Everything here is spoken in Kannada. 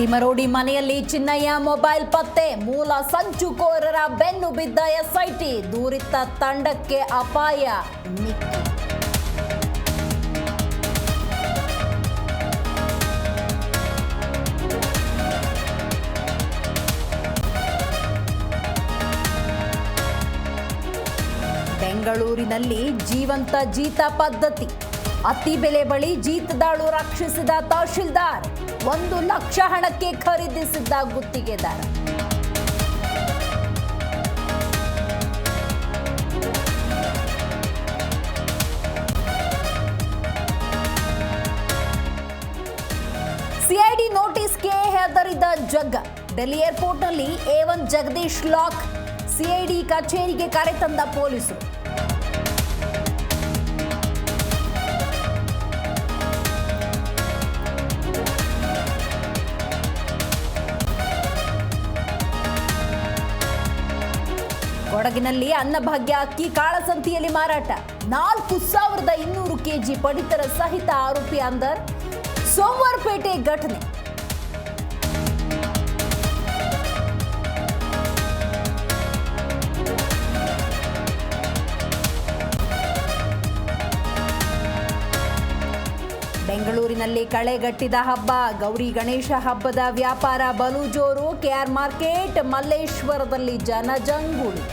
ತಿಮರೋಡಿ ಮನೆಯಲ್ಲಿ ಚಿನ್ನಯ್ಯ ಮೊಬೈಲ್ ಪತ್ತೆ, ಮೂಲ ಸಂಚುಕೋರರ ಬೆನ್ನು ಬಿದ್ದ ಎಸ್ಐಟಿ, ದೂರಿತ ತಂಡಕ್ಕೆ ಅಪಾಯ ಮಿಕ್ಕಿ. ಬೆಂಗಳೂರಿನಲ್ಲಿ ಜೀವಂತ ಜೀತ ಪದ್ಧತಿ, ಅತಿ ಬೆಲೆ ಬಳಿ ಜೀತದಾಳು ರಕ್ಷಿಸಿದ ತಹಶೀಲ್ದಾರ್, 1 ಲಕ್ಷ ಹಣಕ್ಕೆ ಖರೀದಿಸಿದ್ದ ಗುತ್ತಿಗೆದಾರ. ಸಿಐಡಿ ನೋಟಿಸ್ಗೆ ಹೆದರಿದ ಜಗ್ಗ, ಡೆಲ್ಲಿ ಏರ್ಪೋರ್ಟ್ನಲ್ಲಿ A1 ಜಗದೀಶ್ ಲಾಕ್, ಸಿಐಡಿ ಕಚೇರಿಗೆ ಕರೆತಂದ ಪೊಲೀಸರು. ಕೊಡಗಿನಲ್ಲಿ ಅನ್ನಭಾಗ್ಯ ಅಕ್ಕಿ ಕಾಳಸಂತೆಯಲ್ಲಿ ಮಾರಾಟ, 4200 ಕೆಜಿ ಪಡಿತರ ಸಹಿತ ಆರೋಪಿ ಅಂದರ್, ಸೋಮವಾರಪೇಟೆ ಘಟನೆ. ಬೆಂಗಳೂರಿನಲ್ಲಿ ಕಳೆಗಟ್ಟಿದ ಹಬ್ಬ, ಗೌರಿ ಗಣೇಶ ಹಬ್ಬದ ವ್ಯಾಪಾರ ಬಲು ಜೋರು, ಕೆಆರ್ ಮಾರ್ಕೆಟ್, ಮಲ್ಲೇಶ್ವರದಲ್ಲಿ ಜನಜಂಗುಳಿ.